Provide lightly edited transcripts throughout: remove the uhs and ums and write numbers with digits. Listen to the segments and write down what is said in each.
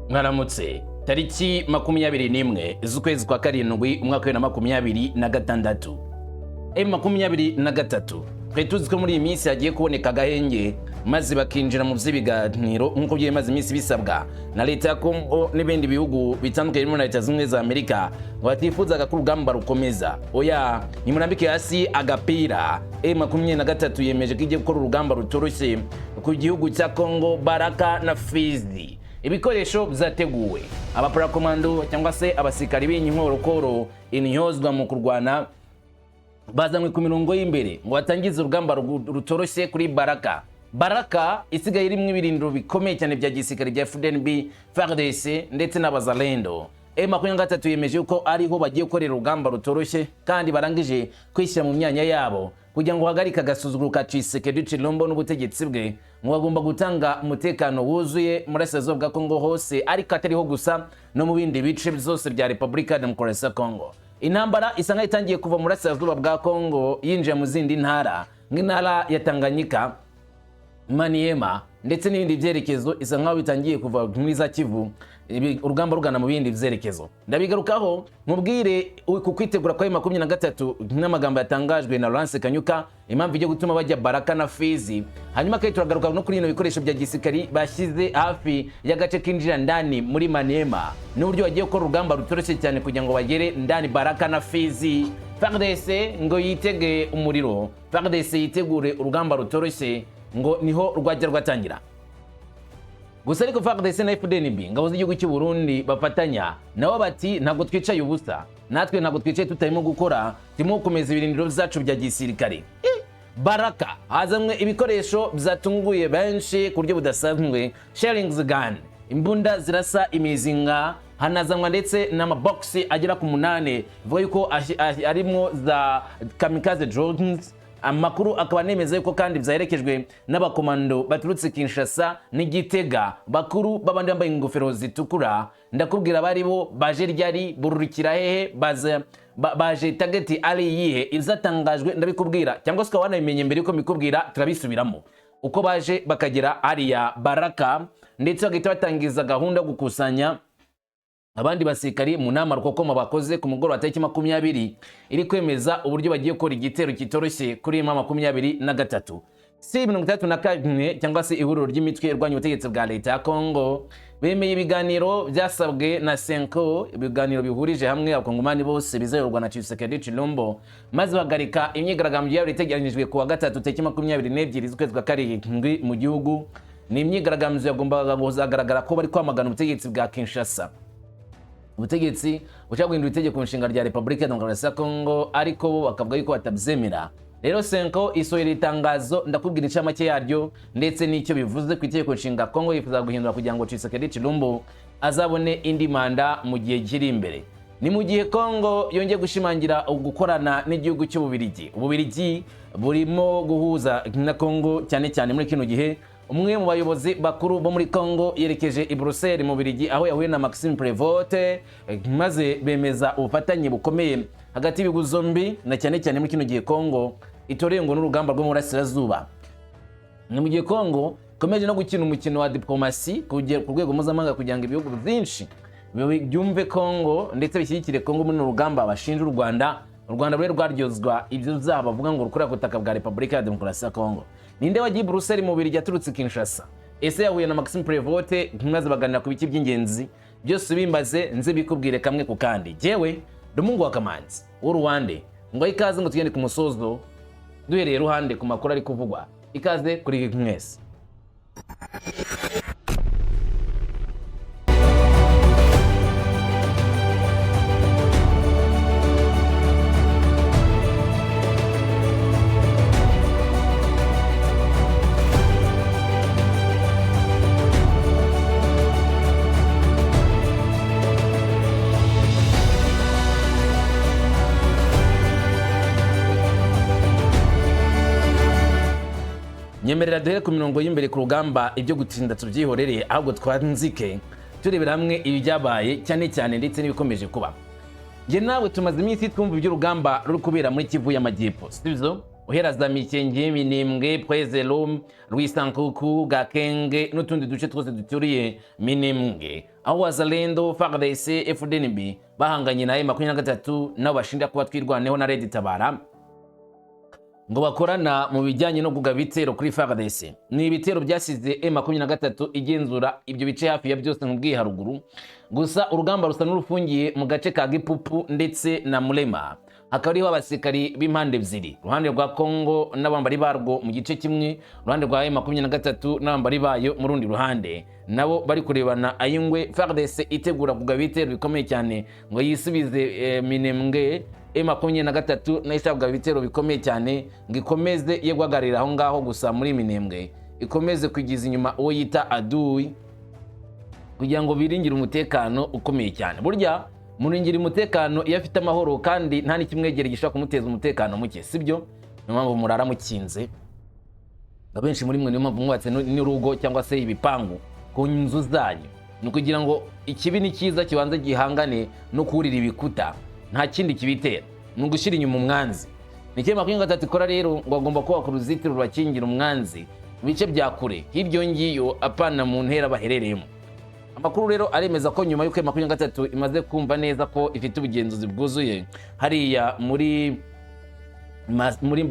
Mwaramutse tariki 21 z'ukwezi kwa karindwi umwaka wa 2026. M23 twari tuzi ko muri iyi minsi hagiye kuboneka agahenge maze bakinjira mu vy'ibiganiro nk'uko byemaze iminsi bisabwa na leta ya Kongo n'ibindi bihugu bitandukanye muri Leta Zunze za Amerika ngo batifuzaga ko urugamba rukomeza. Oya, nimurambike hasi agapira. M23 yemeje ko igiye gukora urugamba rutoroshye ku gihugu cya Kongo, Baraka na Fizi. Ibikoresho byateguwe, abaparakomando cyangwa se abasikari b'inkorokoro intyozwa mu kurwana bazanywe ku mirongo y'imbere ngo batangize urugamba rutoroshye kuri Baraka isigaye irimo ibirindiro bikomeye cyane bya gisirikare bya FDNB, FARDC ndetse n'abazalendo. M23 yemeje ko ariho bagiye gukorera urugamba rutoroshye kandi barangije kwishyira mu myanya yabo kugira ngo hagarika agasuzuguro ka Tshisekedi Tshilombo n'ubutegetsi bwe ngo bagomba gutanga umutekano wuzuye muri Burasirazuba bwa Kongo hose, ariko atariho gusa no mu bindi bice byose bya Repubulika ya Demokarasi ya Kongo. Intambara isa nkaho itangiye kuva muri Burasirazuba bwa Kongo yinjiye mu zindi ntara nk'intara ya Tanganyika, Maniema ndetse n'ibindi byerekezo isa nkaho bitangiye kuva muri za Kivu, urugamba rugana mu bindi byerekezo. Ndabigarukaho mubwire ku kwitegura kwa M23 n'amagambo yatangajwe na Laurence Kanyuka impamvu ijye gutuma bajya Baraka na Fizi. Hanyuma kandi turagaruka no kuri ino bikoresho bya gisirikari bashyize hafi y'agace kinjira ndani muri Maniema n'uburyo bagiye gukora urugamba rutoroshye cyane kugira ngo bagere ndani Baraka na Fizi. FARDC ngo yitege umuriro, FARDC yitegure urugamba rutoroshye ngo niho rwajya rwatangira. Gusa ariko FARDC na FDNB ngabo z'igihugu cy'u Burundi bafatanya nabo bati ntabwo twicaye ubusa, natwe ntabwo twicaye tutarimo gukora, turimo gukomeza ibirindiro byacu bya gisirikare. Baraka hazamwe ibikoresho byatunguye benshi ku buryo budasanzwe, shelling gun, imbunda zirasa imizinga, hanazanwa ndetse n'amaboxi agera ku 8 vuga yuko arimo za kamikaze drones. Amakuru akaba nemeza yuko kandi byaherekejwe n'abakomando baturutse Kinshasa n'Igitega, bakuru babandi bambaye ingofero zitukura. Ndakubwira bari bo baje ryari, bururikira hehe, baje target ari yihe, izatangajwe ndabikubwira cyangwa se wanabimenye mbere yuko mikubwira turabisubiramo uko baje bakagera ariya Baraka, ndetse bagahita batangiza gahunda yo gukusanya abandi basikari mu nama rukokoma bakoze ku mugoroba tariki 20 iri kwemeza uburyo bagiye gukora igitero kitoroshye kuri M23. C34 cyangwa se ihuriro ry'imitwe irwanya ubutegetsi bwa leta ya Kongo bemeye ibiganiro byasabwe na Senko, ibiganiro bihurije hamwe abakongomani bose bizayorwa na Tshisekedi Tshilombo, maze bagarika imyigaragambyo yari iteganijwe ku wa gatatu tariki 22 z'ukwezi kwa karindwi mu gihugu. Ni imyigaragambyo yagombaga kuzagaragara ko bari kwamagana ubutegetsi bwa Kinshasa, ubutegetsi bushaka guhindura itegeko nshinga rya Repubulika ya Demokarasi ya Kongo, ariko bo bakavuga yuko batabyemera. Rero Senko isohora itangazo, ndakubwira incamake yaryo ndetse n'icyo bivuze ku itegeko nshinga Kongo yifuza guhindura kugira ngo Tshisekedi Tshilombo azabone indi manda mu gihe kiri imbere. Ni mu gihe Kongo yongeye gushimangira gukorana n'igihugu cy'Ububirigi. Ububirigi burimo guhuza na Kongo cyane cyane muri kino gihe. Umwe mu bayobozi bakuru bo muri Kongo yerekeje i Bruxelles mu Bubiligi aho yahuye na Maxime Prévost, maze bemeza ubufatanye bukomeye hagati y'ibihugu zombi, na cyane cyane muri kino gihe Kongo itoreye ngo n'urugamba rwo mu Burasirazuba. Ni mu gihe Kongo ikomeje no gukina umukino wa diplomasi ku rwego mpuzamahanga kugira ngo ibihugu byinshi byumve Kongo ndetse bishyigikire Kongo muri urugamba bashinja u Rwanda ruri rwaryozwa ibyo byaba bavuga ngo rukorera ku butaka bwa Repubulika ya Demokarasi ya Kongo. Ninde wagiye Bruxelles mu Bubiligi yaturutse Kinshasa? Ese yahuye na Maxime Prévost maze baganira ku biki by'ingenzi? Byose bimbaze nze bikubwire kamwe ku kandi. Jewe Domungu wa Kamanzi w'Uruwande ngo ikaze ngo tugende ku musozo duhereye ruhande ku makuru ari kuvugwa. Ikaze kuri mwese. Nyemerera duhere ku mirongo y'imbere ku rugamba, ibyo gutinda tubyihorere ahubwo twanzike turebera hamwe ibyabaye cyane cyane ndetse n'ibikomeje kuba. Nge nawe tumaze iminsi twumva iby'urugamba ruri kubera muri Kivu y'Amajyepfo, sibyo? uhera za Mikenge, Minembwe, Pwezelo, Rwisankuku, Gakenge n'utundi duce twose duturiye Minembwe, aho Wazalendo, FARDC, FDNB bahanganye na M23 nabo bashinja kuba twirwaneho na Red Tabara ngo bakorana mu bijyanye no kugaba ibitero kuri FARDC. Ni ibitero byasize M23 igenzura ibyo bice hafi ya byose mu bwiharuguru, gusa urugamba rusa n'urufungiye mu gace ka Gipupu ndetse na Mulema. Hakaba hariho abasirikari b'impande ebyiri, uruhande rwa Kongo n'abambari barwo mu gice kimwe, uruhande rwa M23 n'abambari bayo mu rundi ruhande, nabo bari kurebana ayingwe. FARDC itegura kugaba ibitero bikomeye cyane ngo yisubize Minembwe. M23 nayo ishaka ibitero bikomeye cyane ngo ikomeze ye guhagararira aho ngaho gusa muri Minembwe, ikomeze kwigiza inyuma uwo yita adui kugira ngo biringire umutekano ukomeye cyane. Burya muringira umutekano iyo afite amahoro kandi nta n'ikimwegere gishobora kumuteza umutekano muke, sibyo? Niyo mpamvu murara mukinze, abenshi muri mwe niyo mpamvu mwubatse n'urugo cyangwa se ibipangu ku nzu zanyu, ni kugira ngo ikibi n'ikiza kibanza gihangane no kurira ibikuta, nta kindi kibitera, ni ugushyira inyuma umwanzi. Nicyo M23 ikora rero, ngo agomba kubaka uruzitiro rubakingira umwanzi mu bice bya kure hiryo ngiyo apana mu ntera baherereyemo. Amakuru rero aremeza ko nyuma y'uko M23 imaze kumva neza ko ifite ubugenzuzi bwuzuye hariya muri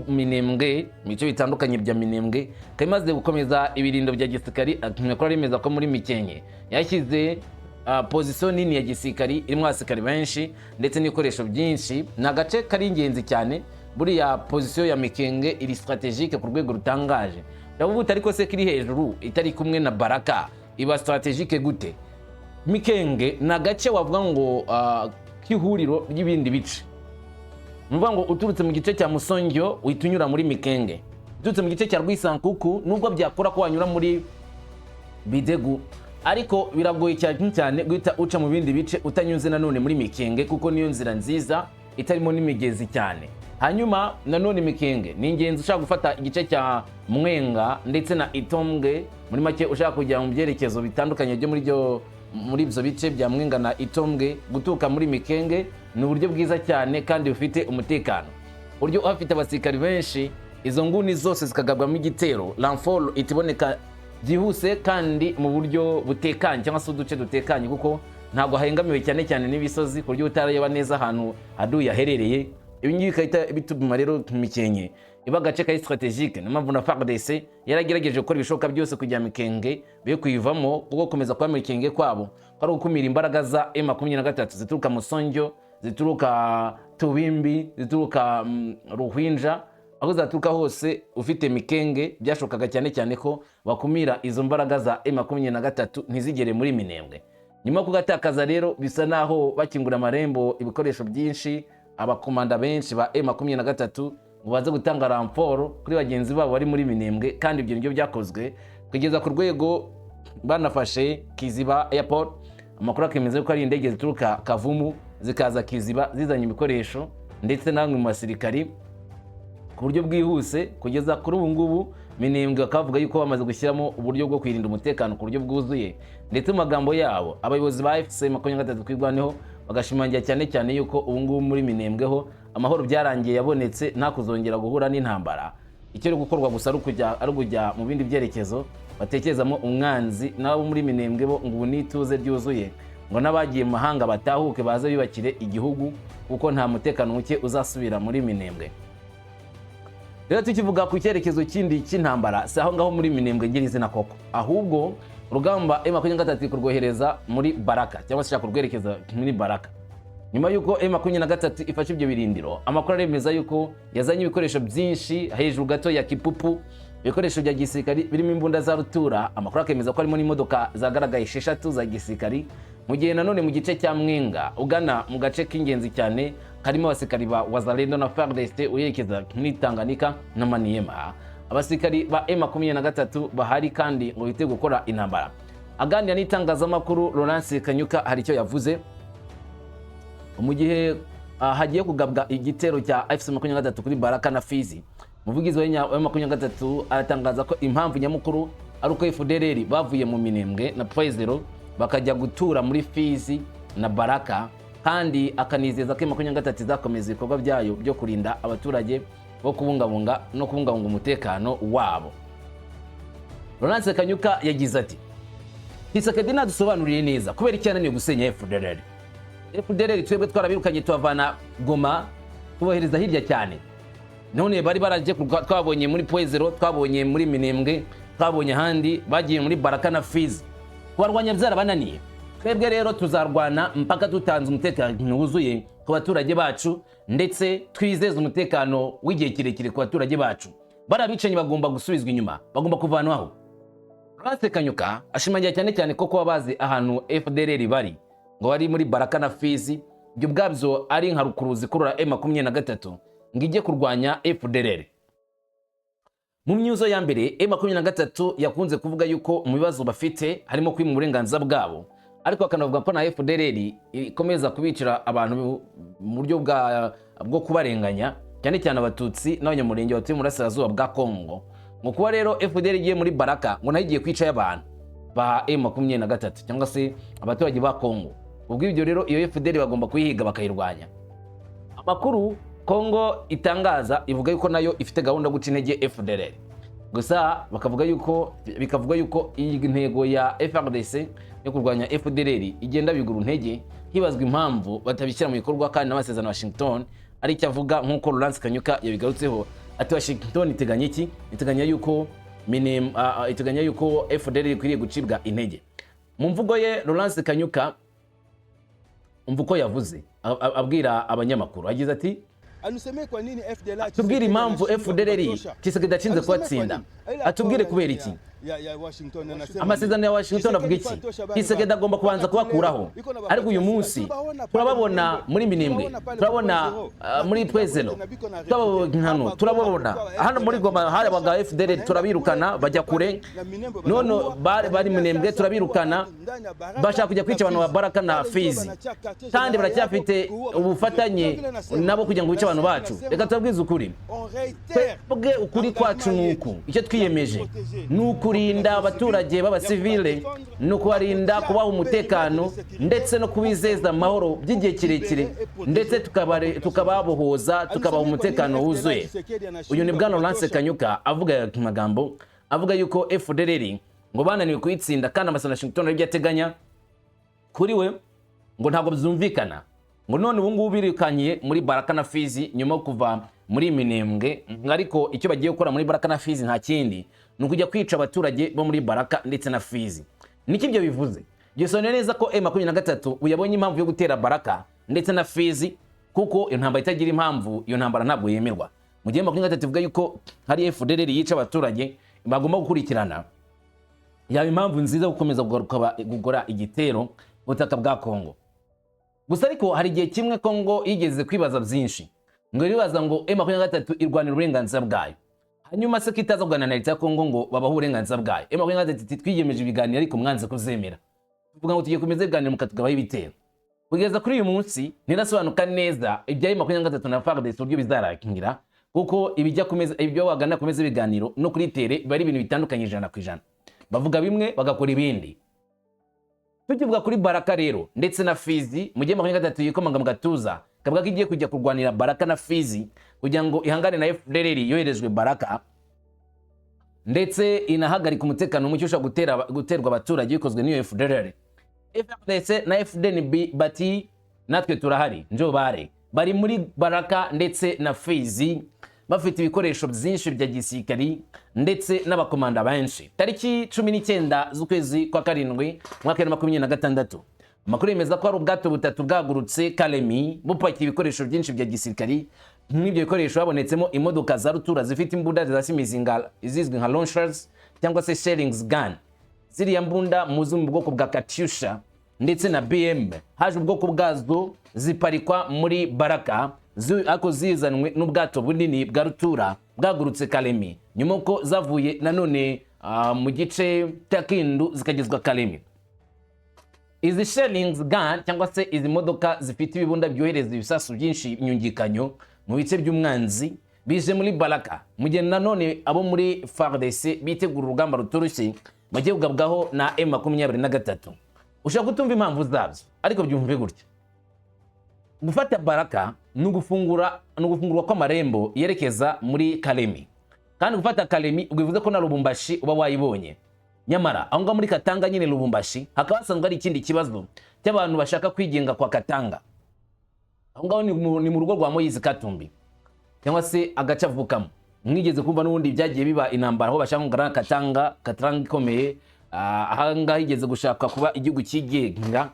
Minembwe, mu bice bitandukanye bya Minembwe, kandi imaze gukomeza ibirindo bya gisirikari. Amakuru aremeza ko muri Mikenke yashyize position nini ya gisirikari irimo abasirikari benshi ndetse n'ibikoresho byinshi. Ni agace kari ingenzi cyane, buriya position ya Mikenge iri strategique ku rwego rutangaje. Ndavuga ariko se kiri hejuru itari kumwe na Baraka iba strategique gute? Mikenge na gace wavuga ngo kihuriro ry'ibindi bice. Nuvuga ngo uturutse mu gice cya Musongyo uhitunyura muri Mikenge, uturutse mu gice cya Rwisankuku nubwo byakora ko wanyura muri Bidegu, ariko biragoye cyane guhita uca mu bindi bice utanyuze nanone muri Mikenge, kuko niyo nzira nziza itarimo n'imigezi cyane. Hanyuma nanone Mikenge ni ingenzi ushaka gufata igice cya Mwenga ndetse na Itombwe, muri make ushaka kujya mu byerekezo bitandukanye byo muri ibyo bice bya Mwenga na Itombwe. Gutuka muri Mikenge ni uburyo bwiza cyane kandi bufite umutekano, buryo uhafite abasirikari benshi, izo nguni zose zikagabwamo igitero, renfort itiboneka byihuse kandi mu buryo butekanye cyangwa se uduce dutekanye, kuko ntabwo hahengamiwe cyane n'ibisozi ku buryo utareba neza ahantu aduye aherereye. Ibi ngibi bikahita bituma rero Mikenke iba agace kari strategique. Niyo mpamvu na FARDC yaragerageje gukora ibishoboka byose kugira Mikenge be kuyivamo, kuko komeza kwa Mikenge kwabo ari gukumira imbaraga za M23 zituruka Musongyo, zituruka Tubimbi, zituruka Ruhwinja, aho zaturuka hose ufite Mikenge byashokaga cyane ko bakumira izo mbaraga za M23 ntizigere muri Minembwe. Nyuma kugatakaza rero bisa naho bakingura amarembo ibikoresho byinshi, abakomanda benshi ba M23 ngo baze gutanga renfort kuri bagenzi babo bari muri Minembwe, kandi ibyo nibyo byakozwe kugeza ku rwego banafashe Kiziba Airport. Amakuru akemeza ko ari indege zituruka Kavumu zikaza Kiziba zizanye ibikoresho ndetse namwe mu basirikari ku buryo bwihuse. Kugeza kuri ubu ngubu Minembwe bakavuga yuko bamaze gushyiramo uburyo bwo kwirinda umutekano ku buryo bwuzuye, ndetse mu magambo yabo abayobozi ba FC 23 kwirwaneho bagashimangira cyane yuko ubu ngubu muri Minembwe ho amahoro byarangiye yabonetse, nta kuzongera guhura n'intambara. Icyo rero gukorwa gusa ari kujya mu bindi byerekezo batekerezamo umwanzi, nabo muri Minembwe bo ngo nituze ryuzuye, ngo n'abagiye mu mahanga batahuke baze bibakire igihugu, kuko nta mutekano muke uzasubira muri Minembwe. Rero tukivuga ku cyerekezo kindi cy'intambara, si aho ngaho muri Minembwe ngirizina koko, ahubwo urugamba M23 kurwohereza muri Baraka cyangwa se shaka kurwerekeza muri Baraka. Nyuma yuko M23 ifashe ibyo birindiro, amakuru aremeza yuko yazanye ibikoresho byinshi hejuru gato ya Kipupu, ibikoresho bya gisirikari birimo imbunda za rutura. Amakuru akemeza ko harimo n'imodoka zagaragaye 6 za gisirikari, mu gihe nanone mu gice cya Mwenga ugana mu gace k'ingenzi cyane karimo abasirikari ba Wazalendo na FARDC uyerekeza muri Tanganyika na Maniema. Abasirikari ba M23 bahari kandi ngo bite gukora intambara. Aganira n'itangazamakuru, Laurence Kanyuka hari icyo yavuze mu gihe hagiye kugabwa igitero cya FC 23 kuri Baraka na Fizi. Umuvugizi wa M23 aratangaza ko impamvu nyamukuru ari uko FDLR bavuye mu Minembwe na Pwezero bakajya gutura muri Fizi na Baraka, kandi akanizeza ko M23 izakomeza ibikorwa byayo byo kurinda abaturage wo kubungabunga umutekano wabo. Laurence Kanyuka yagize ati Tshisekedi nadusobanuriye neza kubera iki yananiye gusenya FDLR. FDLR twebwe twarabirukanye tubavana Goma tubohereza hirya cyane, none bari baraje twabonye muri Poezero, twabonye muri Minembwe, twabonye handi bagiye muri Baraka na Fizi. Kubarwanya byarabananiye. Twebwe rero tuzarwana mpaka tutanze umutekano wuzuye ku baturage bacu ndetse twizeza umutekano w'igihe kirekire ku baturage bacu. Barabicenye bagomba gusubizwa inyuma, bagomba kuvanwaho. Laurence Kanyuka ashimangira cyane ko kuba bazi ahantu FDLR bari ngo bari muri Baraka na Fizi, ibyo bwabyo ari nka rukuruzi kurura M23 ngo ijye kurwanya FDLR. Mu myuzo ya mbere M23 yakunze kuvuga yuko mu bibazo bafite harimo kwima uburenganzira bwabo, ariko akanavuga ko na FDLR ikomeza kubicira abantu mu buryo bwo kubarenganya cyane abatutsi n'abanyamurenge batuye muri Burasirazuba bwa Kongo. Ngo kuba rero FDLR igiye muri Baraka ngo nayo igiye kwica y'abantu ba M23 cyangwa se abaturage ba Kongo. Ubwo ibyo rero iyo FDLR bagomba kuyihiga bakayirwanya. Amakuru Kongo itangaza ivuga yuko nayo ifite gahunda guca intege FDLR. Gusa bikavuga yuko iyi ntego ya FARDC yo kurwanya FDLR igenda bigura intege, hibazwa impamvu batabishyira mu bikorwa kandi n'amasezerano Washington ari icyo avuga nk'uko Laurence Kanyuka yabigarutseho ati Washington iteganya iki? Iteganya yuko FDLR ikwiriye gucibwa intege. Mu mvugo ye Laurence Kanyuka umvuko yavuze abwira abanyamakuru agize ati atubwire impamvu FDLR Tshisekedi acinze kubatsinda, atubwire kubera iki. Amasezerano ya Washington avuga iki? Tshisekedi agomba kubanza kubakuraho, ariko uyu munsi turababona muri Minembwe, turabona muri Poezero, turababona hano muri Goma harabaga FDLR turabirukana bajya kure, none bari Minembwe turabirukana bashaka kujya kwica abantu ba Baraka na Fizi, kandi baracyafite ubufatanye nabo kugira ngo bice abantu bacu. Reka tubabwize ukuri, twebwe ukuri kwacu nuku icyo twiyemeje nukurinda abaturage b'abasivile, nukubarinda kubaha umutekano ndetse no kubizeza amahoro by'igihe kirekire, ndetse tukababohoza tukabaha umutekano wuzuye. Uyu ni bwana Laurence Kanyuka avuga amagambo avuga yuko FDLR ngo bananiwe kuyitsinda kandi amasezerano Washington ari byateganya kuri we ngo ntabwo byumvikana. Ngo none ubu ngubu birikanye muri Baraka na Fizi nyuma kuva muri Minembwe, ariko icyo bagiye gukora muri Baraka na Fizi nta kindi nukujya kwica abaturage bo muri Baraka ndetse na Fizi. Niki ibyo bivuze? Gisone neza ko M23 uyabonye impamvu yo gutera Baraka ndetse na Fizi, kuko iyo ntambara itagira impamvu iyo ntambara ntabwo yemerwa. Mu gihe M23 ivuga yuko hari FDLR yica abaturage bagomba gukurikirana, yaba impamvu nziza gukomeza gukora igitero ubutaka bwa Kongo. Gusa ariko hari igihe kimwe Kongo igeze kwibaza byinshi, ngo ribaza ngo M23 irwanira uburenganzira bwayo, hanyuma se kitaza kuganira na leta ya Kongo ngo babaho uburenganzira bwayo. M23 twiyemeje ibiganiro ariko mwanze kuzemera, tuvuga ngo tugiye komeza ibiganiro mukatugabaho ibitero. Kugeza kuri uyu munsi nirasobanuka neza ibya M23 na FARDC uburyo bizarakingira, kuko ibyo bagana komeza ibiganiro no kuri tere bari ibintu bitandukanye 100%. Bavuga bimwe bagakora ibindi. Tukivuga kuri Baraka rero ndetse na Fizi, mu gihe M23 yikomanga mu gatuza kavuga ko igiye kujya kurwanira Baraka na Fizi kugira ngo ihangane na FDLR yoherejwe Baraka, ndetse inahagarika umutekano mucyo ushobora guterwa abaturage bikozwe n'iyo FDLR. FARDC na FDNB bati natwe turahari njo bari muri Baraka ndetse na Fizi bafite ibikoresho byinshi bya gisirikari ndetse n'abakomanda benshi. Tariki 19 z'ukwezi kwa karindwi mwaka 2026 amakuru yemeza ko ari ubwato butatu bwagurutse Kalemi bupakiye ibikoresho byinshi bya gisirikari. N'ibyo bikoresho babonetsemo imodoka za rutura zifite imbunda zirasimizinga izizwi nka launchers cyangwa se shelling gun. Ziriya mbunda muzi mu bwoko bwa Katyusha ndetse na BM haje ubwoko bwazo ziparikwa muri Baraka, ako zizanwe n'ubwato bunini bwa rutura bwagurutse Kalemi nyuma ko zavuye nanone mu gice cya Kindu zikagezwa Kalemi. Izi shelling gun cyangwa se izi modoka zifite ibibunda byohereza ibisasu byinshi nyungikanyo mu bice by'umwanzi bije muri Baraka, mu gihe nanone abo muri FARDC bitegura urugamba ruturushye bagiye kugabwaho na M23. Ushaka kutumva impamvu zabyo ariko byumve gutya. Gufata Baraka ni ugufungurwa kw'amarembo yerekeza muri Kalemi, kandi gufata Kalemi bivuze ko na Lubumbashi uba wayibonye. Nyamara aho ngaho muri Katanga nyine Lubumbashi hakaba hasanzwe hari ikindi kibazo cy'abantu bashaka kwigenga kwa Katanga. Aho ngaho ni mu rugo rwa Moise Katumbi cyangwa se agace avukamo. Mwigeze kumva n'ubundi byagiye biba intambara aho bashaka kugana Katanga ikomeye, aha ngaho igeze gushaka kuba igihugu cyigenga.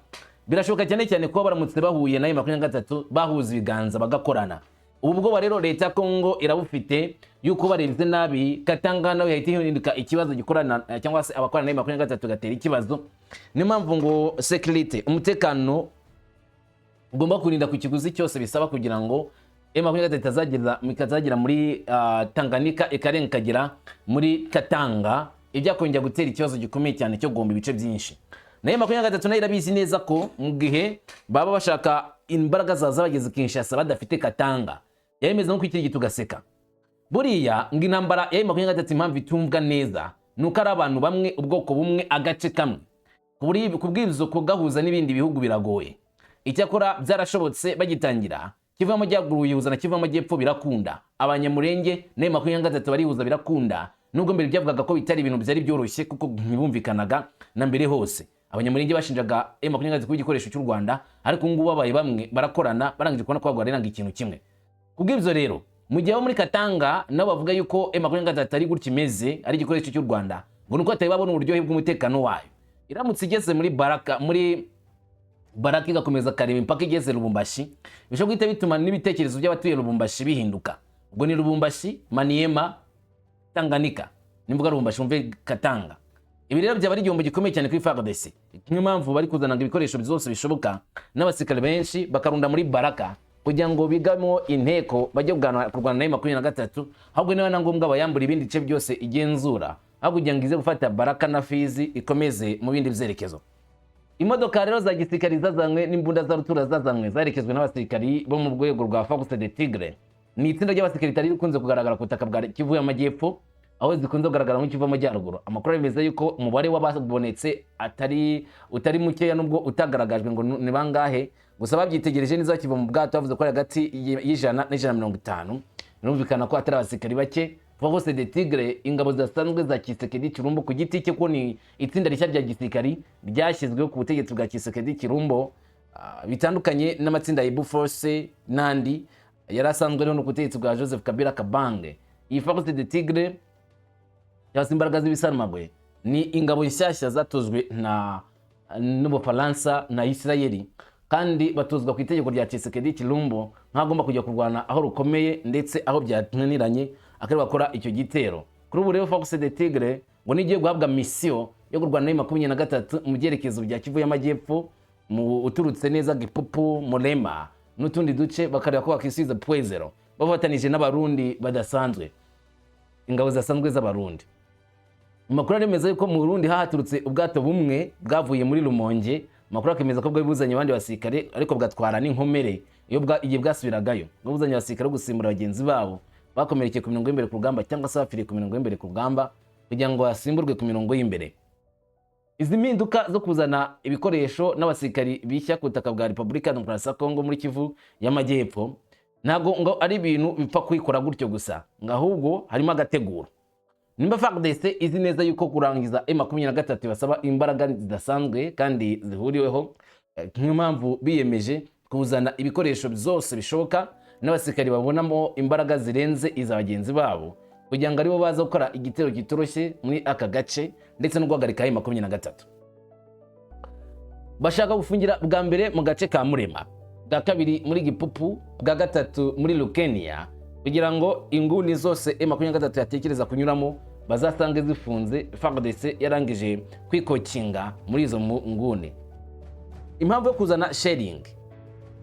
Birashoboka cyane cyane kuba baramutse bahuye na M23 bahuza ibiganza bagakorana. Ubwo rero leta ya Kongo irabufite yuko barenze nabi Katanga nawe yahita hinduka ikibazo gikorana cyangwa se abakorana na M23 gatera ikibazo. Ni mpamvu ngo security, umutekano ugomba kurinda ku kiguzi cyose bisaba kugira ngo M23 itazagira muri Tanganyika ikarenga kagera muri Katanga, ibyakongera gutera ikibazo gikomeye cyane cyo gomba ibice byinshi. Na M23 nayo irabizi neza ko mu gihe baba bashaka imbaraga zaza bageze Kinshasa badafite Katanga, yemeza no kwikiri tugaseka. Buriya ngo intambara ya M23 impamvu itumvwa neza nuko ari abantu bamwe, ubwoko bumwe, agace kamwe. Kubwizo kugahuza n'ibindi bihugu biragoye. Icyakora byarashobotse bagitangira, kiva mu Majyaruguru yihuza na kiva mu Majyepfo birakunda. Abanyamurenge na M23 barihuza birakunda, nubwo mbere byavugaga ko bitari ibintu byari byoroshye kuko ntibumvikanaga na mbere hose. Abanyamurenge bashinjaga M23 kuba igikoresho cy'u Rwanda, ariko ngubu babaye bamwe barakorana barangije kubona ko bagwarira ikintu kimwe. Kubw'ibyo rero mu gihe muri Katanga nabo bavuga yuko M23 ari gutya imeze, ari igikoresho cy'u Rwanda, ngo nuko atari babona uburyohe bw'umutekano wayo. Iramutse igeze muri Baraka igakomeza Kalemi mpaka igeze Lubumbashi, bishobora guhita bituma n'ibitekerezo by'abatuye Lubumbashi bihinduka. Ubwo ni Lubumbashi, Maniema, Tanganyika, nimvuga Lubumbashi mve Katanga. Ibi rero byaba ari igihombo gikomeye cyane kuri FARDC. Kimwe mpamvu bari kuzananga ibikoresho byose bishoboka n'abasirikare benshi bakarunda muri Baraka kugira ngo bigamo inteko bajye kurwana na M23, ahubwo niba na ngombwa bayambura ibindi bice byose igenzura, aho kugira ngo ize gufata Baraka na Fizi ikomeze mu bindi byerekezo. Imodoka rero za gisirikare zazanywe n'imbunda za rutura zazanywe zarekezwe n'abasirikari bo mu rwego rwa Force de Tigre. Ni itsinda ry'abasirikare rikunze kugaragara ku butaka bwa Kivu y'Amajyepfo, aho zikunze kugaragara mu Kivu y'Amajyaruguru. Amakuru yemeza yuko umubare w'ababonetse utari mukeya nubwo utagaragajwe ngo ni bangahe, gusa babyitegereje neza kiva mu bwato bavuze ko ari hagati y'ijana n'150. Birumvikana ko atari abasirikari bake. Force de Tigre, ingabo zidasanzwe za Tshisekedi Chilombo ku giti cye, ko ni itsinda rishya rya gisirikari ryashyizweho ku butegetsi bwa Tshisekedi Chilombo, bitandukanye n'amatsinda ya Force n'andi yarasanzwe no ku butegetsi bwa Joseph Kabila Kabange. Iyi Force de Tigre cyangwa imbaraga z'ibisanmagwe ni ingabo nshyashya zatozwe n'Ubufaransa na Israeli, kandi batozwa ku itegeko rya Tshisekedi Chilombo nk'agomba kujya kurwana aho rukomeye ndetse aho byatunaniranye akari bakora icyo gitero. Kuri ubu rero Force de Tigre ngo nigiye guhabwa mission yo kurwana na M23 mu byerekezo bya Kivu y'Amajyepfo, mu uturutse neza Gipupu, Mulema n'utundi duce, bakareba ko bakisiza Pwezero bafatanije n'abarundi badasanzwe, ingabo zasanzwe z'abarundi. Amakuru aremeza yuko mu Burundi haturutse ubwato bumwe bwavuye muri Rumonge. Amakuru akemeza ko bwabuzanye abandi basirikare ariko bwatwara n'inkomere iyo igihe bwasubiragayo. Bwabuzanye abasirikare gusimbura bagenzi babo bakomerekeye ku mirongo y'imbere ku rugamba cyangwa se bafiriye ku mirongo y'imbere ku rugamba kugira ngo basimburwe ku mirongo y'imbere. Izi mpinduka zo kuzana ibikoresho n'abasirikari bishya ku butaka bwa Repubulika Demokarasi ya Kongo muri Kivu y'Amajyepfo ntabwo ngo ari ibintu bipfa kwikora gutyo gusa, ahubwo harimo agateguro. Nimba FARDC izi neza yuko kurangiza M23 basaba imbaraga zidasanzwe kandi zihuriweho, niyo mpamvu biyemeje kuzana ibikoresho byose bishoboka n'abasirikari babonamo imbaraga zirenze iza bagenzi babo kugira ngo aribo baza gukora igitero kitoroshye muri aka gace ndetse no guhagarika M23. Bashaka gufungira bwa mbere mu gace ka Murema, bwa kabiri muri Gipupu, bwa gatatu muri Lukenia, kugira ngo inguni zose M23 yatekereza kunyuramo bazasange zifunze. FARDC yarangije kwikokinga muri izo nguni. Impamvu yo kuzana sharing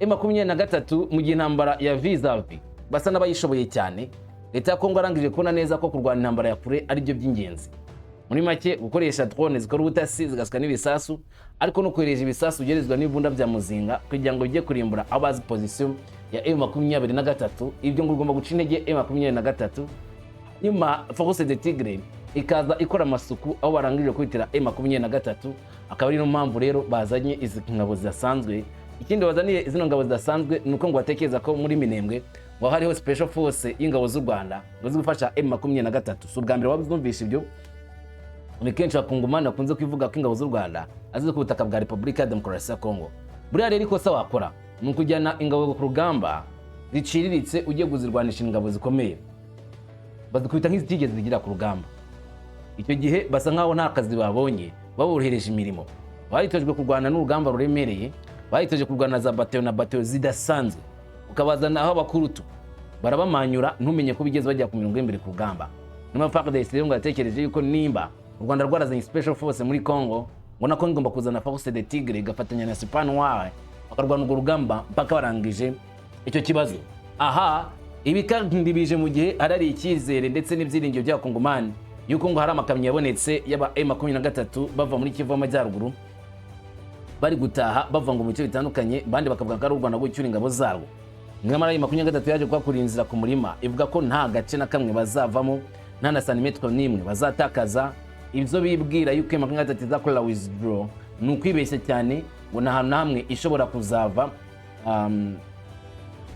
M23 mu gihe intambara ya vis-a-vis basa n'abayishoboye cyane, leta ya Kongo yarangije kubona neza ko kurwana intambara ya kure ari byo by'ingenzi. Muri make gukoresha drone zikora ubutasi zigasika n'ibisasu, ariko no kohereje ibisasu ugerezwa n'ibunda bya muzinga kugira ngo bijye kurimbura abazi position ya M23. Ibyo ngo ugomba guca intege M23. Nyuma Force de Tigre ikaza ikora amasuku aho barangije kwitira M23, akaba ari no mpamvu rero bazanye izi ngabo zidasanzwe ikindi wazaniye zino ngabo zidasanzwe nuko ngo batekereza ko muri Minembwe ngo hariho special force y'ingabo z'u Rwanda ngo zigufasha M23. So bwa mbere wabuzumvisha ibyo ni kenshi bakungumana bakunze kwivuga ko ingabo z'u Rwanda azize ku butaka bwa Repubulika ya Demokarasi ya Kongo. Buriya rero ikosa wakora ni ukujyana ingabo ku rugamba ziciriritse ugiye kuzirwanisha ingabo zikomeye, bazikubita nk'izitigeze zigira ku rugamba. Icyo gihe basa nkaho nta kazi babonye, baborohereje imirimo. Bahitojwe kurwana n'urugamba ruremereye, bahitoje kurwana za bateyo na bateyo zidasanzwe, ukabazana aho bakurutu barabamanyura ntumenye ko bigeze bajya ku mirongo imbere ku rugamba. Numa FARDC rero ngo yatekereje yuko nimba u Rwanda rwarazanye special force muri Congo, ngo nako ngomba kuzana force de Tigre igafatanya na Super Noir bakarwana urwo rugamba mpaka barangije icyo kibazo. Aha ibi kandi bije mu gihe arari icyizere ndetse n'ibyiringiro by'abakongomani yuko ngo hari amakamyo yabonetse y'aba M23 bava muri Kivu y'Amajyaruguru bari gutaha bava ngo mu bice bitandukanye, bandi bakavuga ko ari u Rwanda gucyura ingabo zarwo. Nyamara M23 yaje kwakura inzira ku murima ivuga ko nta gace na kamwe bazavamo, nta na santimetero n'imwe bazatakaza. Ibyo bibwira yuko M23 izakora withdraw ni ukwibeshya cyane, ngo nta hantu hamwe ishobora kuzava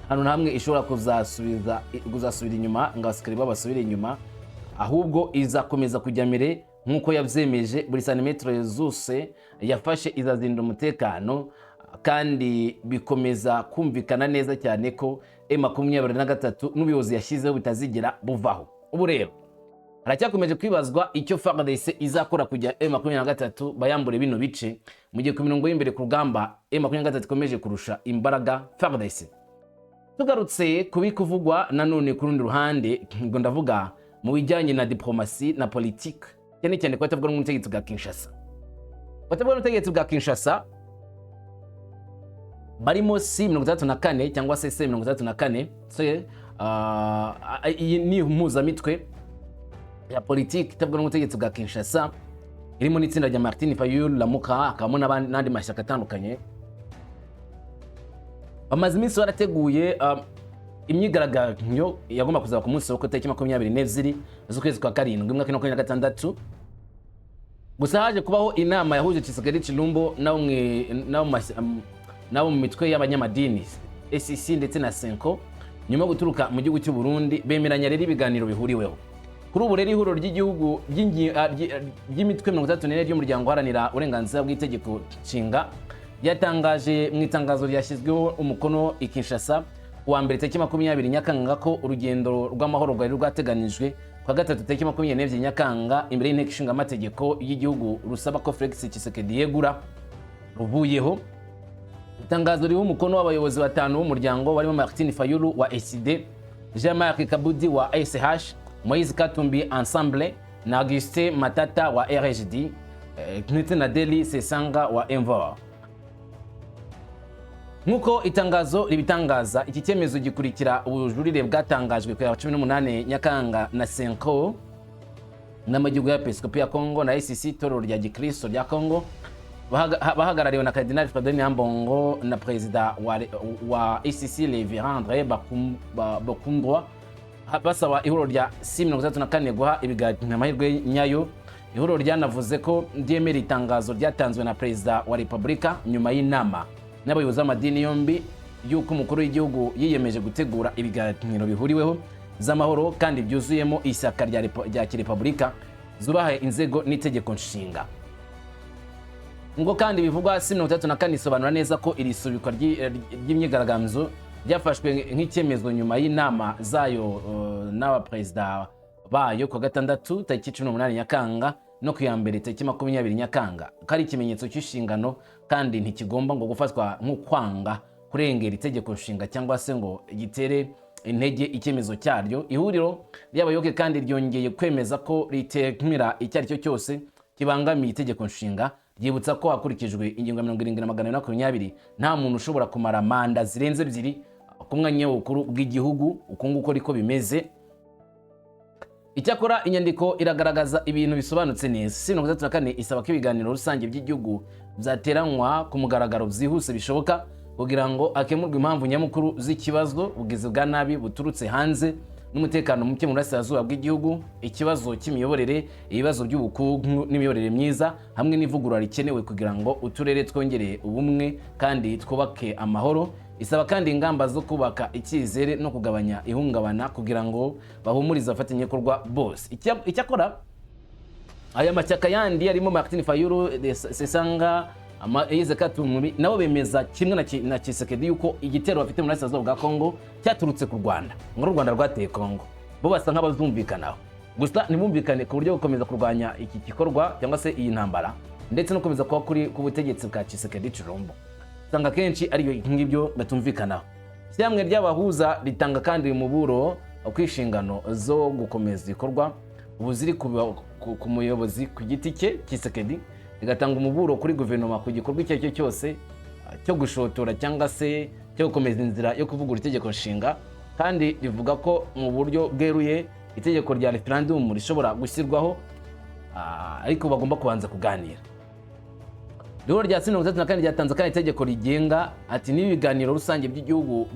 hano hamwe ishobora kuzasubira inyuma ngo abasikari babasubire inyuma, ahubwo izakomeza kujya mbere nk'uko yavyemeje. Buri santimetero zose yafashe izazinda umutekano, kandi bikomeza kumvikana neza cyane ko M23 n'ubuyobozi yashyizeho bitazigera buvaho. Ubu rero haracyakomeje kwibazwa icyo FARDC izakora kujya M23 bayambure bino bice, mu gihe ku mirongo y'imbere ku rugamba M23 ikomeje kurusha imbaraga FARDC. Tugarutse kubikuvugwa nanone ku rundi ruhande, ngo ndavuga mu bijyanye na diplomasi na politique, cyane cyane ko batavuga n'umutegetsi bwa Kinshasa. Batavuga n'umutegetsi bwa Kinshasa barimo C34 cyangwa se C34, iyi ni impuzamitwe ya politiki itavuga n'umutegetsi bwa Kinshasa, irimo n'itsinda rya Martin Fayulu, Lamuka, hakabamo n'andi mashyaka atandukanye. Bamaze iminsi barateguye imyigaragambyo yagomba kuzaba ku munsi wo tariki 22 z'ukwezi kwa karindwi mwaka 2026. Gusa haje kubaho inama yahuje Tshisekedi Chilombo nabo mu mitwe y'abanyamadini SEC ndetse na Senko, nyuma guturuka mu gihugu cy'u Burundi bemeranya rero ibiganiro bihuriweho. Kuri ubu rero ihuriro ry'igihugu ry'imitwe 34 ry'umuryango uharanira uburenganzira bw'itegeko nshinga yatangaje mu itangazo ryashyizweho umukono i Kinshasa wa mbere tariki 20 Nyakanga ko urugendo rw'amahoro rwari rwateganijwe kwa gatatu tariki 22 Nyakanga imbere y'inteko ishinga amategeko y'igihugu rusaba ko Felix Tshisekedi yegura ruvuyeho. Itangazo ririho umukono w'abayobozi batanu b'umuryango barimo Martin Fayulu wa ECD, Jean-Marc Kabudi wa ASH, Moïse Katumbi Ensemble na Augustin Matata wa RHD, ndetse na Deli Sesanga wa Envor. Nkuko itangazo ribitangaza, iki cyemezo gikurikira ubujurire bwatangajwe ku ya 18 Nyakanga na Senko n'amagihugu ya Episkopi ya Kongo na ICC Torero rya Gikristo rya Kongo, bahagarariwe na Cardinal Frederic Ambongo na Perezida wa ICC Levi Andre Bakundwa, basaba ihuriro rya C34 guha ibiganiro amahirwe nyayo. Ihuriro ryanavuze ko ryemera itangazo ryatanzwe na Perezida wa Repubulika nyuma y'inama n'abayobozi b'amadini yombi y'uko umukuru w'igihugu yiyemeje gutegura ibiganiro bihuriweho z'amahoro kandi byuzuyemo ishyaka rya Repubulika zubaha inzego n'itegeko nshinga. Ngo kandi bivugwa C34 isobanura neza ko iri subikwa ry'imyigaragambyo ryafashwe nk'icyemezo nyuma y'inama zayo n'abaperezida bayo ku gatandatu tariki 18 Nyakanga no ku ya mbere tariki 20 Nyakanga, kari ikimenyetso cy'inshingano kandi ntikigomba ngo gufatwa nk'ukwanga kurengera itegeko nshinga cyangwa se ngo gitere intege icyemezo cyaryo. Ihuriro ry'abayoboke kandi ryongeye kwemeza ko ritemera icyari cyo cyose kibangamiye itegeko nshinga, ryibutsa ko hakurikijwe ingingo 70 nta muntu ushobora kumara manda zirenze 2 ku mwanya w'ubukuru bw'igihugu. Uko nguko riko bimeze. Icyakora inyandiko iragaragaza ibintu bisobanutse neza. C34 isaba ko ibiganiro rusange by'igihugu byateranywa ku mugaragaro byihuse bishoboka kugira ngo akemurwe impamvu nyamukuru z'ikibazo ubugizi bwa nabi buturutse hanze n'umutekano muke mu burasirazuba bw'igihugu, ikibazo cy'imiyoborere, ibibazo by'ubukungu n'imiyoborere myiza, hamwe n'ivugurura rikenewe kugira ngo uturere twongere ubumwe kandi twubake amahoro. Isaba kandi ingamba zo kubaka icyizere no kugabanya ihungabana kugira ngo bahumurize abafatanyabikorwa bose. Icyakora aya mashyaka yandi arimo Martin Fayulu, Sesanga, Moise Katumbi nabo bemeza kimwe na Tshisekedi yuko igitero bafite mu burasirazuba bwa Kongo cyaturutse ku Rwanda, ngo u Rwanda rwateye Kongo. Bo basa nk'abazumvikanaho, gusa ntibumvikane ku buryo gukomeza kurwanya iki gikorwa cyangwa se iyi ntambara, ndetse no gukomeza kuba kuri ku butegetsi bwa Tshisekedi Chilombo. Usanga kenshi ari nk'ibyo batumvikanaho. Ishyamwe ry'abahuza ritanga kandi umuburo kw'inshingano zo gukomeza ikorwa ubu ziri ku muyobozi ku giti cye Tshisekedi, rigatanga umuburo kuri guverinoma ku gikorwa icyo cyo cyose cyo gushotora cyangwa se cyo gukomeza inzira yo kuvugura itegeko nshinga, kandi rivuga ko mu buryo bweruye itegeko rya referendum rishobora gushyirwaho, ariko bagomba kubanza kuganira. Ihuriro rya 34 ryatanze kandi itegeko rigenga ati n'ibiganiro rusange by'igihugu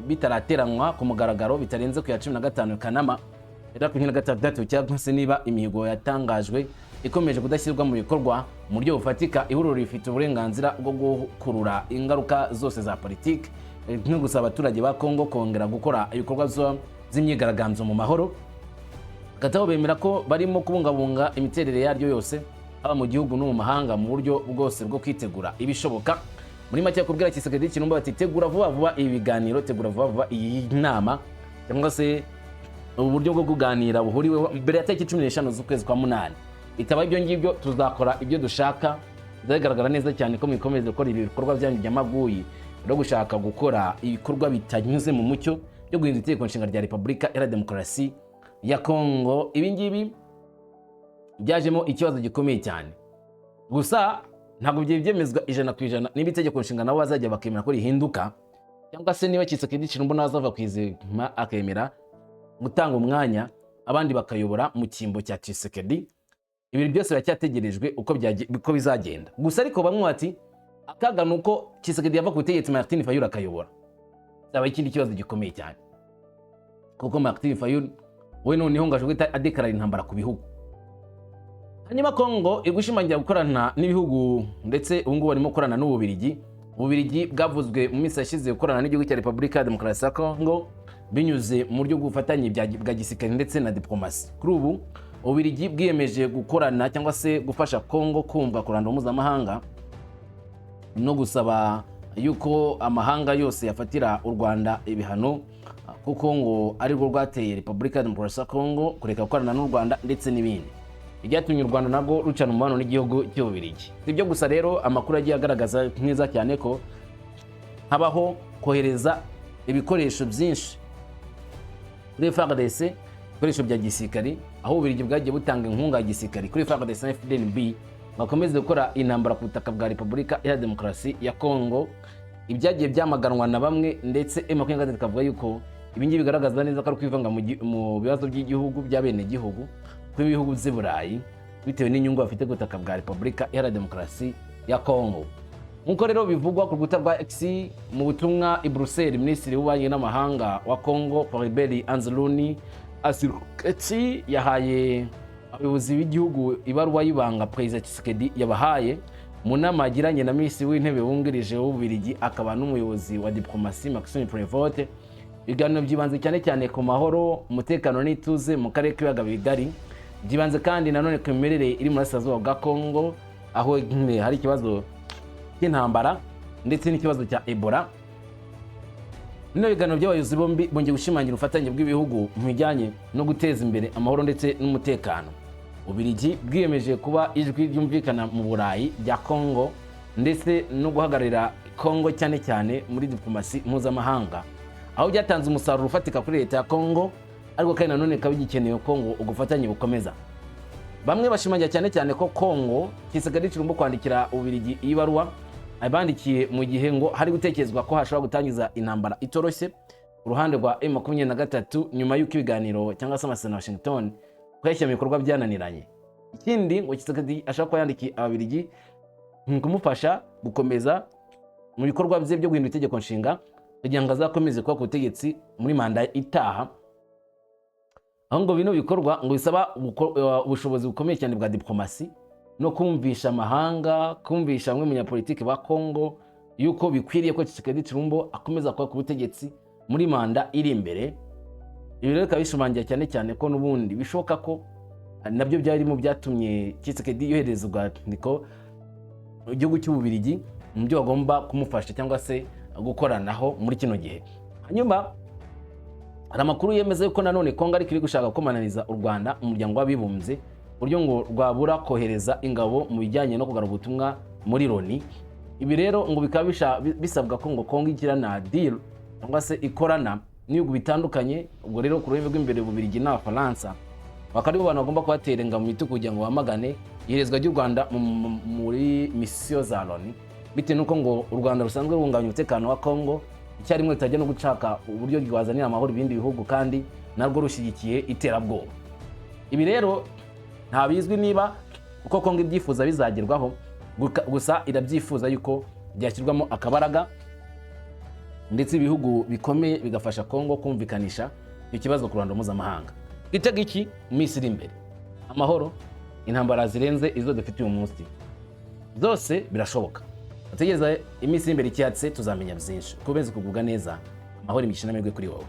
bitarateranwa ku mugaragaro bitarenze ku ya 15 Kanama 2026, cyangwa se niba imihigo yatangajwe ikomeje kudashyirwa mu bikorwa mu buryo bufatika, ihuriro rifite uburenganzira bwo gukurura ingaruka zose za politiki no gusaba abaturage ba Kongo kongera gukora ibikorwa by'imyigaragambyo mu mahoro. Gatabo bemera ko barimo kubungabunga imiterere yaryo yose haba mu gihugu no mu mahanga mu buryo bwose bwo kwitegura ibishoboka. Muri make kubwira Tshisekedi Chilombo bati tegura vuba vuba ibi biganiro, tegura vuba vuba iyi nama, cyangwa se uburyo bwo kuganira buhuriweho mbere ya tariki 15 z'ukwezi kwa munani. Bitaba ibyo ngibyo tuzakora ibyo dushaka, bizagaragara neza cyane ko mwikomeze gukora ibi bikorwa byanyu by'amaguyi no gushaka gukora ibikorwa bitanyuze mu mucyo byo guhindura itegeko nshinga rya Repubulika Iharanira Demokarasi ya Kongo. Ibi ngibi byajemo ikibazo gikomeye cyane, gusa ntabwo byemezwa 100% niba itegeko nshinga nabo bazajya bakemera ko rihinduka, cyangwa se niba Tshisekedi Chilombo nazava kwizima akemera gutanga umwanya abandi bakayobora mu cyimbo cya Tshisekedi. Ibiri byose biracyategerejwe uko bizagenda. Gusa ariko bamwe bati akaga nuko Tshisekedi yava ku butegetsi Martin Fayulu akayobora, cyaba ikindi kibazo gikomeye cyane, kuko Martin Fayulu we noneho ngaje guhita adekarara intambara ku bihugu. Hanyuma Kongo igushimangira gukorana n'ibihugu, ndetse ubu ngubu barimo gukorana n'Ububiligi. Ububiligi bwavuzwe mu minsi yashize gukorana n'igihugu cya Repubulika ya Demokarasi ya Kongo binyuze mu buryo bw'ubufatanye bwa gisirikare ndetse na diplomasi. Kuri ubu Ububiligi bwiyemeje gukorana cyangwa se gufasha Kongo kumva kuranda mpuzamahanga no gusaba yuko amahanga yose yafatira u Rwanda ibihano, kuko ngo ari rwo rwateye Repubulika ya Demokarasi ya Kongo kureka gukorana n'u Rwanda ndetse n'ibindi. Ibyatumye u Rwanda nabwo rucana umubano n'igihugu cy'Ububiligi. Ibyo gusa rero amakuru agiye agaragaza neza cyane ko habaho kohereza ibikoresho byinshi kuri FARDC, ibikoresho bya gisirikari, aho Ububiligi bwagiye butanga inkunga ya gisirikari kuri FARDC na FDLB bakomeze gukora intambara ku butaka bwa Repubulika ya Demokarasi ya Kongo. Ibyagiye byamaganwa na bamwe, ndetse M23 kavuga yuko ibingi bigaragaza neza ko ari kwivanga mu bibazo by'igihugu bya bene gihugu kw'ibihugu by'i Burayi bitewe n'inyungu bafite ku butaka bwa Repubulika ya Demokarasi ya Kongo. Nkuko rero bivugwa ku rukuta rwa X mu butumwa i Bruxelles, Minisitiri w'Ububanyi n'Amahanga wa Kongo Floribert Anzaluni Asiruketsi yahaye abayobozi b'igihugu ibaruwa y'ibanga Perezida Tshisekedi yabahaye mu nama yagiranye na Minisitiri w'Intebe wungirije w'Ububiligi akaba n'umuyobozi wa diplomasi Maxime Prévost. Ibiganiro byibanze cyane cyane ku mahoro, umutekano n'ituze mu karere k'ibiyaga bigari. Byibanze kandi nanone ku mimerere iri mu burasirazuba bwa Kongo, aho hari ikibazo cy'intambara ndetse n'ikibazo cya Ebola. Bino biganiro by'abayobozi bombi bongeye gushimangira ubufatanye bw'ibihugu mu bijyanye no guteza imbere amahoro ndetse n'umutekano. Ububiligi bwiyemeje kuba ijwi ryumvikana mu Burayi bya Kongo ndetse no guhagararira Kongo cyane cyane muri diplomasi mpuzamahanga, aho byatanze umusaruro ufatika kuri leta ya Kongo, ariko kandi nanone ikaba igikenewe Kongo ugufatanye bukomeza. Bamwe bashimangira cyane cyane ko Kongo Tshisekedi Chilombo kwandikira Ububiligi iyi baruwa abandikiye mu gihe ngo hari gutekerezwa ko hashobora gutangiza intambara itoroshye ku ruhande rwa M23 nyuma y'uko ibiganiro cyangwa se amasezerano Washington kuyashyira mu bikorwa byananiranye. Ikindi ngo Tshisekedi ashaka ko yandikiye Ababiligi kumufasha gukomeza mu bikorwa bye byo guhindura itegeko nshinga kugira ngo azakomeze kuba ku butegetsi muri manda itaha, aho ngo bino bikorwa ngo bisaba ubushobozi bukomeye cyane bwa diplomasi no kumvisha amahanga, kumvisha bamwe munyapolitiki ba Kongo yuko bikwiriye ko Tshisekedi Tshilombo akomeza kuba ku butegetsi muri manda iri imbere. Ibi rero kabishumangira cyane cyane ko nubundi bishoka ko nabyo byari mu byatumye Tshisekedi yoherezwa niko igihugu cy'Ububirigi mu byo bagomba kumufasha cyangwa se gukoranaho muri kino gihe. Hanyuma hari amakuru yemeza yuko nanone Kongo ari kiri gushaka komananiza u Rwanda mu muryango w'abibumbye buryo ngo rwabura kohereza ingabo mu bijyanye no kugarura ubutumwa muri Loni. Ibi rero ngo bikaba bisabwa ko ngo Kongo igira na deal cyangwa se ikorana n'ibihugu bitandukanye. Ubwo rero ku rurimi rw'imbere Ububirigi n'Abafaransa bakari bo bantu bagomba kubaterenga mu mituku kugira ngo bamagane iherezwa ry'u Rwanda muri misiyo za Loni, bitewe nuko ngo u Rwanda rusanzwe rubungabanya umutekano wa Kongo, icyarimwe rutajya no gucaka uburyo rwazanira amahoro ibindi bihugu kandi narwo rushyigikiye iterabwoba. Ibi rero nta bizwi niba uko Kongo ibyifuza bizagerwaho, gusa irabyifuza yuko byashyirwamo akabaraga ndetse ibihugu bikomeye bigafasha Kongo kumvikanisha ikibazo ku ruhando mpuzamahanga. Itega iki mu minsi iri imbere? Amahoro, intambara zirenze izo dufite uyu munsi, zose birashoboka. Ategereza iminsi iri imbere icyatse tuzamenya byinshi. Kubeze kugubwa neza, amahoro imigisha n'amahirwe kuri wowe.